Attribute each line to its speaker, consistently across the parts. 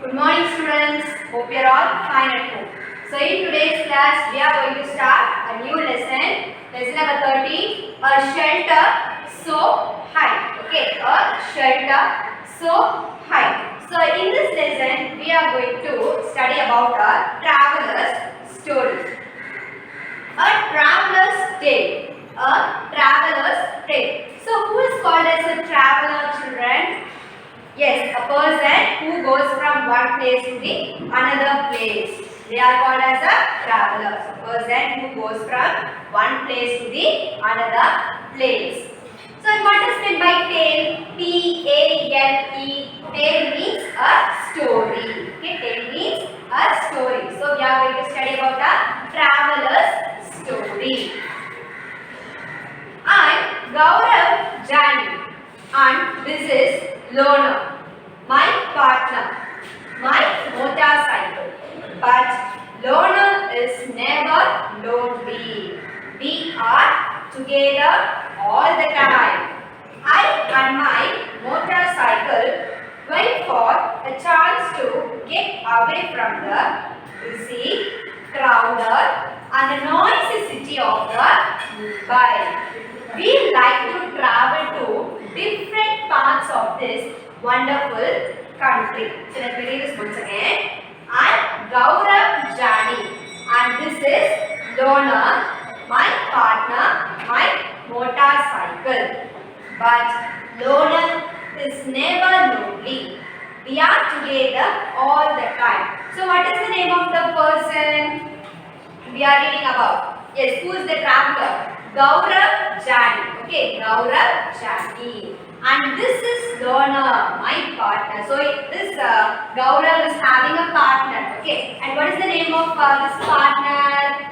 Speaker 1: Good morning students. Hope you are all fine at home. So in today's class we are going to start a new lesson. Lesson number 13. A shelter so high. Okay, a shelter so high. So in this lesson we are going to study about a traveler's story. A traveler's tale. A traveler's tale. So who is called as a traveler, children? Yes, a person who goes from one place to the another place. They are called as a travelers. A person who goes from one place to the another place. So what is meant by tale? T-A-L-E. Tale means a story. Okay, tale means a story. So we are going to study about a traveler's story. I'm Gaurav Jani and this is Lona, my partner, my motorcycle. But Lona is never lonely. We are together all the time. I and my motorcycle wait for a chance to get away from the busy, crowded and the noisy city of the Mumbai. We like to travel to different parts of this wonderful country. So let me read this once again. I'm Gaurav Jani and this is Lona, my partner, my motorcycle. But Lona is never lonely. We are together all the time. So what is the name of the person we are reading about? Yes, who is the traveler? Gaurav Jani. Okay, Gaurav Jani. And this is Lona, my partner. So this Gaurav is having a partner. Okay, and what is the name of this partner?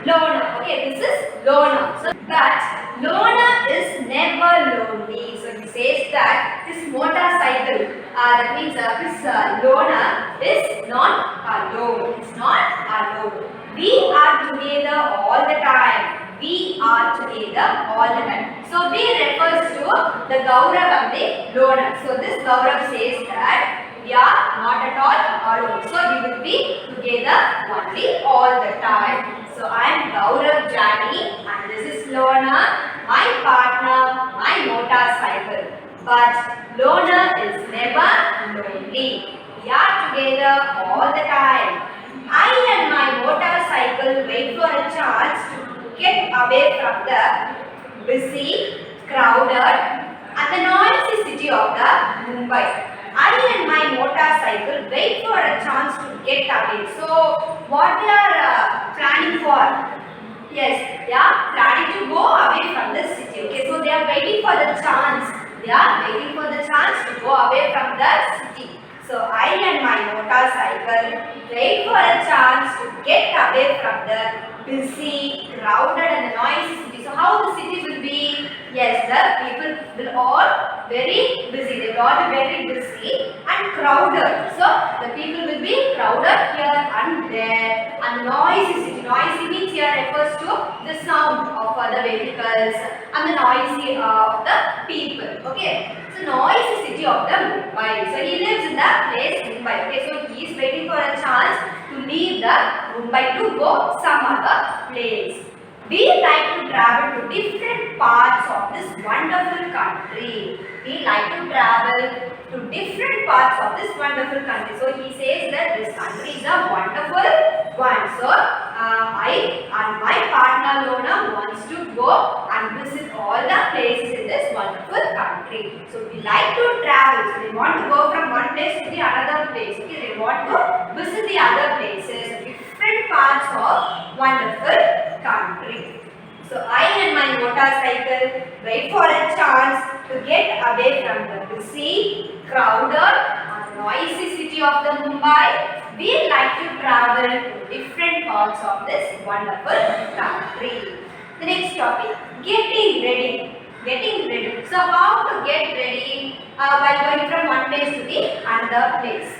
Speaker 1: Lona. Okay, this is Lona. So but Lona is never lonely. So he says that this motorcycle, that means this Lona is not alone. It's not alone. We are together all the time. We are together all the time. So we refers to the Gaurav and the Lona. So this Gaurav says that we are not at all alone. So we will be together only all the time. So I am Gaurav Jani and this is Lona, my partner, my motorcycle. But Lona is never lonely. We are together all the time. I and my motorcycle wait for a chance to get away from the busy, crowded and the noisy city of the Mumbai. I and my motorcycle wait for a chance to get away. So, what they are planning for? Yes, they are planning to go away from the city. Okay, so they are waiting for the chance. They are waiting for the chance to go away from the city. So, I and my motorcycle wait for a chance to get away from the busy, crowded and the noisy city. So, how the city will be? Yes, the people will all very busy. They will all be very busy and crowded. So, the people will be crowded here and there. And noisy city. Noisy means here refers to the sound of the vehicles and the noisy of the people. Okay. So, noisy city of the Mumbai. So, he lives in the place Mumbai. Okay. So, he is waiting for a chance to leave the Mumbai to go some other place. We like to travel to different parts of this wonderful country. We like to travel to different parts of this wonderful country. So he says that this country is a wonderful one. So I and my partner Lona wants to go and visit all the places in this wonderful country. So we like to travel. So we want to go from one place to the another place. Okay, they want to visit the other places, different parts of wonderful country. So I and my motorcycle wait for a chance to get away from the busy, crowded and noisy city of the Mumbai. We like to travel to different parts of this wonderful country. The next topic, getting ready. Getting ready. So how to get ready while going from one place to the another place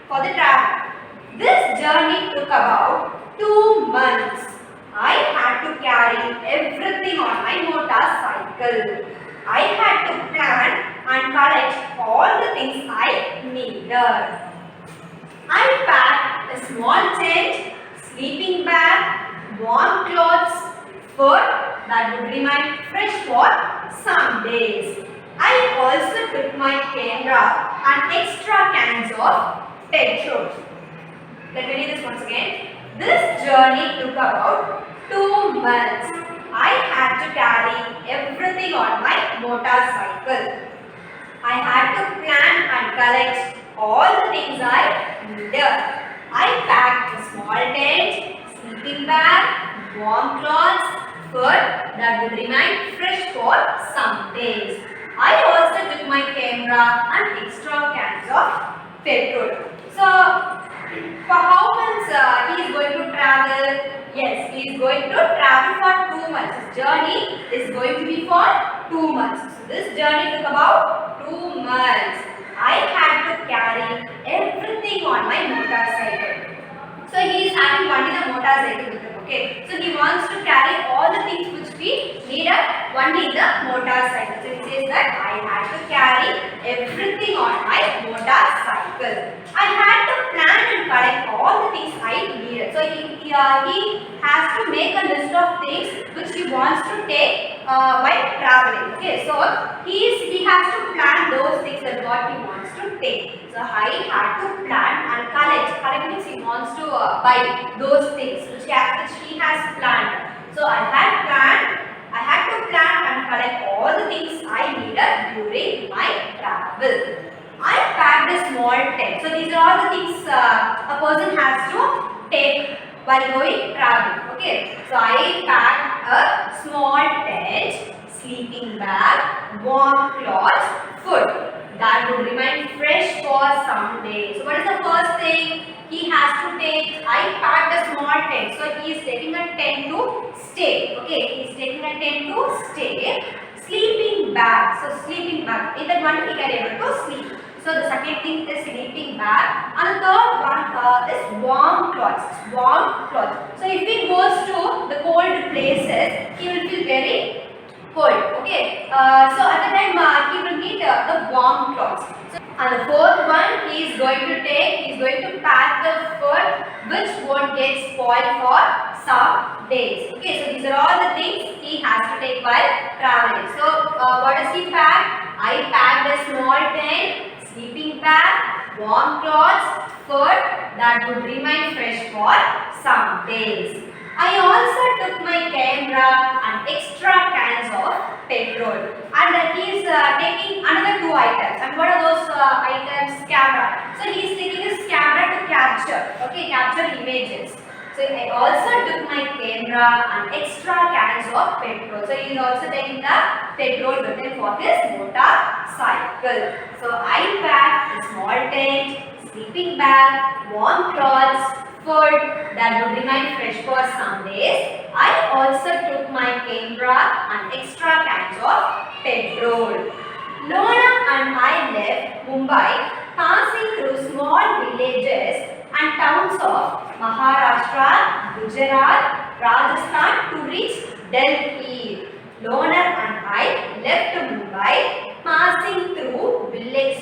Speaker 1: for the travel. This journey took about 2 months. I had to carry everything on my motorcycle. I had to plan and collect all the things I needed. I packed a small tent, sleeping bag, warm clothes, food that would remain fresh for some days. I also took my camera and extra cans of petrol. Let me read this once again. This journey took about 2 months. I had to carry everything on my motorcycle. I had to plan and collect all the things I needed. I packed a small tent, sleeping bag, warm clothes, food that would remain fresh for some days. I also took my camera and extra cans of petrol. So, for how months he is going to travel? Yes, he is going to travel for 2 months. His journey is going to be for 2 months. So this journey took about 2 months. I had to carry everything on my motorcycle. So he is having only the motorcycle with him. Okay. So he wants to carry all the things which we needed only in the motorcycle. So he says that I had to carry everything on my motorcycle. I had to plan and collect all the things I needed. So he has to make a list of things which he wants to take while traveling. Okay, so he has to plan those things that what he wants to take. So I had to plan and collect. Collect means he wants to buy those things which he has planned. So I had to plan and collect all the things I needed during my travel. I packed a small tent. So these are all the things a person has to take while going traveling. Okay. So I packed a small tent, sleeping bag, warm clothes, food that would remain fresh for some days. So what is the first thing he has to take? I packed a small tent. So he is taking a tent to stay. Okay. He is taking a tent to stay. Sleeping bag. So sleeping bag. In that one he can able to sleep. So the second thing is sleeping bag, and the third one is warm clothes. Warm clothes. So if he goes to the cold places, he will feel very cold. Okay. So at the time he will need the warm clothes. So, and the fourth one he is going to pack the food which won't get spoiled for some days. Okay. So these are all the things he has to take while traveling. So what does he pack? I packed a small tent, sleeping bag, warm clothes, food that would remain fresh for some days. I also took my camera and extra cans of petrol. And he is taking another 2 items. And what are those items? Camera. So he is taking his camera to capture images. So I also took my camera and extra cans of petrol. So he is also taking the petrol bottle for his motorcycle. So I packed a small tent, sleeping bag, warm clothes, food that would remain fresh for some days. I also took my camera and extra cans of petrol. Lona and I left Mumbai, passing through small villages and towns of Maharashtra, Gujarat, Rajasthan to reach Delhi. Lona and I left Mumbai, passing through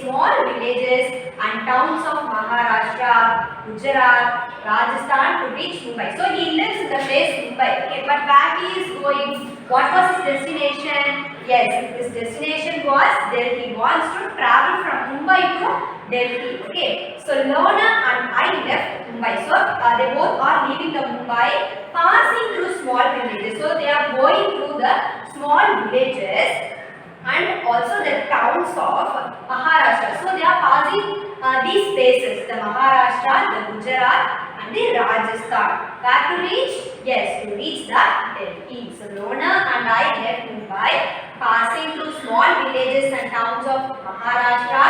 Speaker 1: small villages and towns of Maharashtra, Gujarat, Rajasthan to reach Mumbai. So he lives in the place Mumbai. Okay, but where he is going? What was his destination? Yes, his destination was Delhi. He wants to travel from Mumbai to Delhi. Okay, so Lona and I left Mumbai. So they both are leaving the Mumbai, passing through small villages. So they are going through the small villages and also the towns of Maharashtra. So they are passing these places, the Maharashtra, the Gujarat and the Rajasthan. Where to reach? Yes, to reach the Delhi. So Lona and I left Mumbai, passing through small villages and towns of Maharashtra,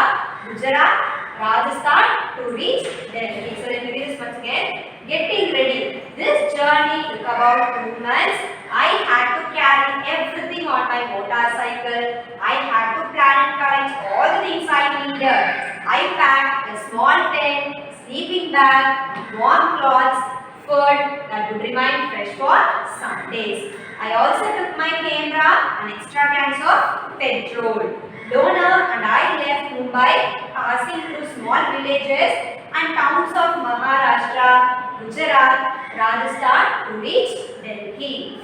Speaker 1: Gujarat, Rajasthan to reach Delhi. So let me read this once again. Getting ready. This journey took about 2 months. I had to carry everything on my motorcycle. I had to plan and collect all the things I needed. I packed a small tent, sleeping bag, warm clothes, food that would remain fresh for some days. I also took my camera and extra cans of petrol. Lona and I left Mumbai, passing through small villages and towns of Rajasthan to reach Delhi.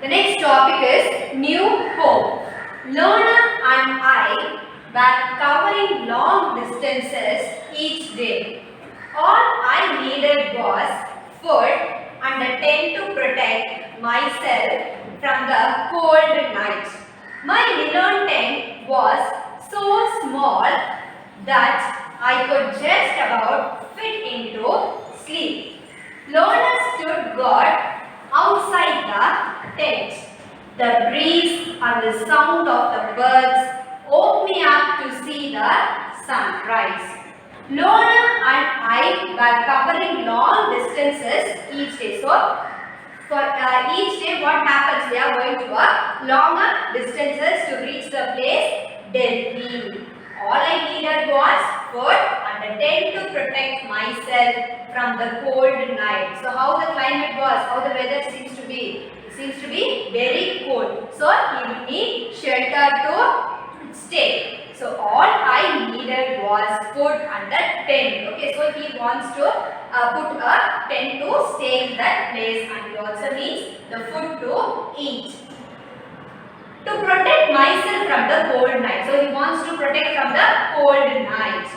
Speaker 1: The next topic is New Hope. Lorna and I were covering long distances each day. All I needed was food and a tent to protect myself from the cold night. My nylon tent was so small that I could just about fit into sleep. Lorna stood guard outside the tent. The breeze and the sound of the birds woke me up to see the sunrise. Lorna and I were covering long distances each day. So, for each day what happens? We are going to a longer distances to reach the place Delhi. All I needed was food and a tent to protect myself from the cold night. So how the climate was, how the weather seems to be? It seems to be very cold. So he will need shelter to stay. So all I needed was food and a tent. Okay, so he wants to put a tent to stay in that place, and he also needs the food to eat. To protect myself from the cold night. So he wants to protect from the cold night.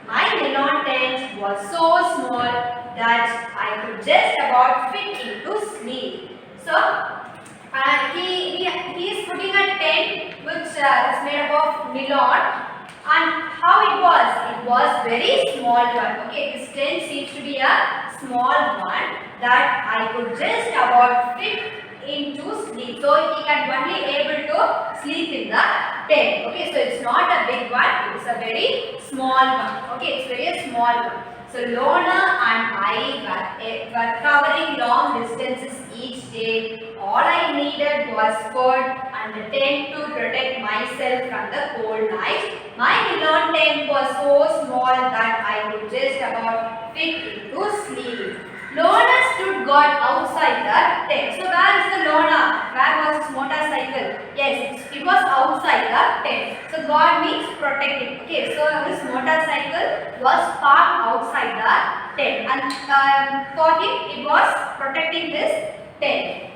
Speaker 1: My nylon tent was so small that I could just about fit into sleep. So he is putting a tent which is made up of nylon, and how it was very small one. Okay, this tent seems to be a small one that I could just about fit into sleep. So he can only able to sleep in the tent. Okay, so it's not a big one, it's a very small one. Okay, it's very small one. So Lorna and I were covering long distances each day. All I needed was food and a tent to protect myself from the cold night. My nylon tent was so small that I could just about fit into sleep. Lorna stood guard outside the tent. So where is the Lorna? Where was his motorcycle? Yes, it was outside the tent. So guard means protecting. Okay, so his motorcycle was parked outside the tent, and for him it was protecting this tent.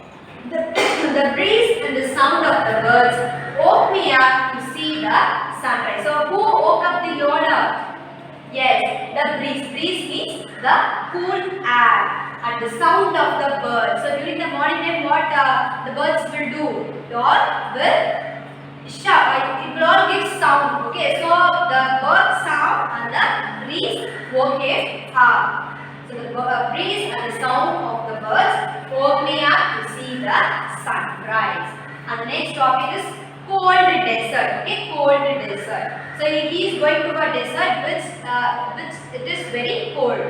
Speaker 1: The breeze and the sound of the birds woke me up to see the sunrise. So who woke up the Lorna? Yes, the breeze. Breeze means the cool air and the sound of the birds. So during the morning time, what the birds will do? They all will shout. It will all give sound. Okay, so the bird sound and the breeze woke him up. So the breeze and the sound of the birds woke me up to see the sunrise. And the next topic is cold desert. Okay, cold desert. So he is going to a desert which it is very cold.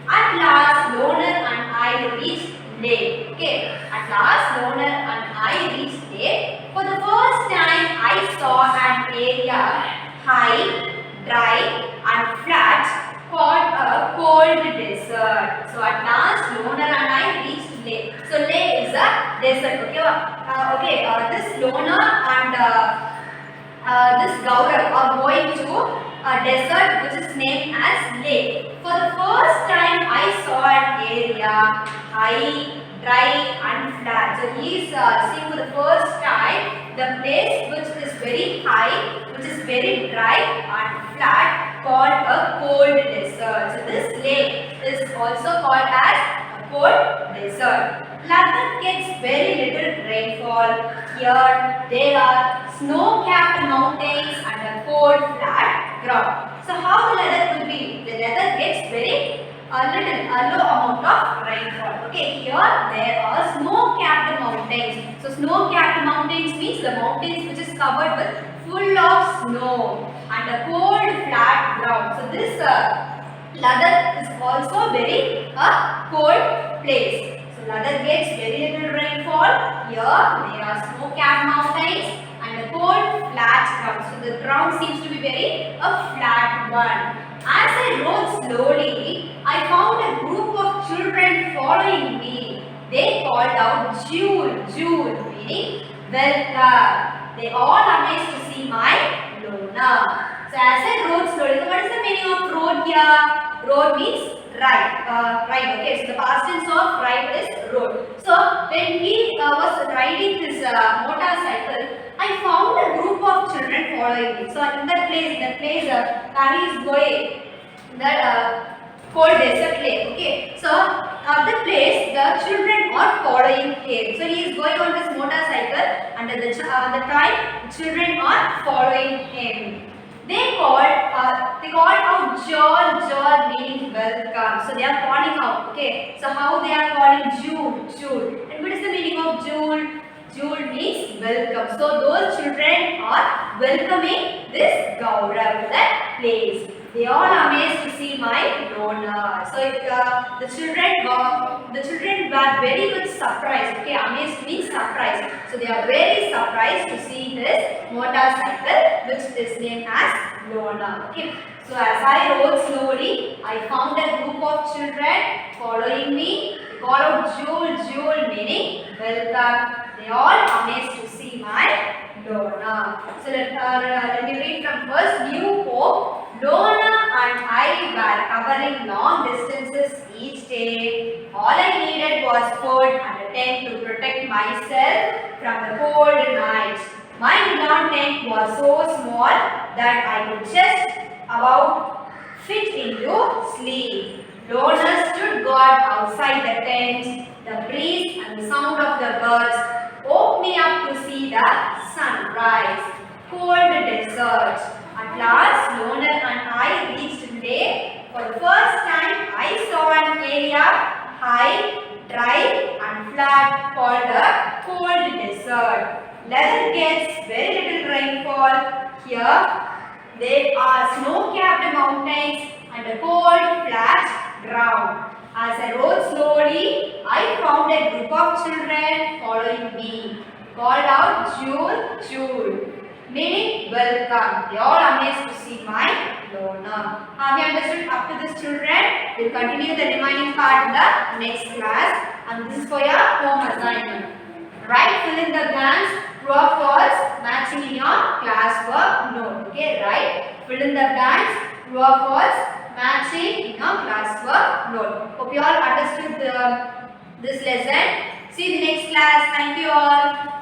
Speaker 1: At last, Lorna and I reached Leh. Okay, at last Lorna and I reached Leh. For the first time, I saw an area high, dry, and flat called a cold desert. So at last, Lorna and I reached Leh. So Leh is a desert. Okay, this Lorna and this Gaurav are going to a desert which is named as Leh. For the first time, I saw an area high, dry, and flat. So he is seeing for the first time the place which is very high, which is very dry and flat, called a cold desert. So this Leh is also called as a cold desert. Ladakh gets very little rainfall. Here there are snow-capped mountains and a cold flat ground. So how the Ladakh will be? The Ladakh gets very low amount of rainfall. Okay, here there are snow-capped mountains. So snow-capped mountains means the mountains which is covered with full of snow and a cold flat ground. So this Ladakh is also very cold place. Ladakh gets very little rainfall. Here there are snow-capped mountains and a cold flat ground. So the ground seems to be very flat one. As I rode slowly, I found a group of children following me. They called out Jewel, Jewel, meaning welcome. They all amazed to see my Lorna. So as I rode slowly, so what is the meaning of road here? Road means Ride. Okay, so the past tense of ride is rode. So when he was riding his motorcycle, I found a group of children following him. So in that place, where he is going, that cold desert lake. Okay, so at the place, the children are following him. So he is going on this motorcycle, and at the time, the children are following him. They called out John, meaning welcome. So they are calling out. Okay. So how they are calling Jule. And what is the meaning of Jule? Jule means welcome. So those children are welcoming this Gaurav to that place. They all amazed to see my donor. So the children were very much surprised. Okay, amazed means surprised. So they are very surprised to see this motorcycle, which is named as Lona. Okay. So as I rode slowly, I found a group of children following me. They call out Jule, meaning welcome. They all amazed to see my Lona. So let me read from first. New Hope. Lona and I were covering long distances each day. All I needed was food and a tent to protect myself from the cold nights. My long tent was so small that I could just about fit into sleep. Lona stood guard outside the tent. The breeze and the sound of the birds woke me up to see the sunrise. Cold desert. At last, Lona and I reached the lake. For the first time, I saw an area high, dry and flat called the cold desert. There gets very little rainfall here. There are snow-capped mountains and a cold, flat ground. As I rode slowly, I found a group of children following me. Called out Jule, meaning welcome. They all amazed to see my Lona. Have you understood up to this, children? We'll continue the remaining part in the next class. And this is for your home assignment. Write fill in the blanks, true or false, matching in your classwork note. Okay, right? Fill in the blanks, true or false, matching in your classwork note. Hope you all understood this lesson. See you in the next class. Thank you all.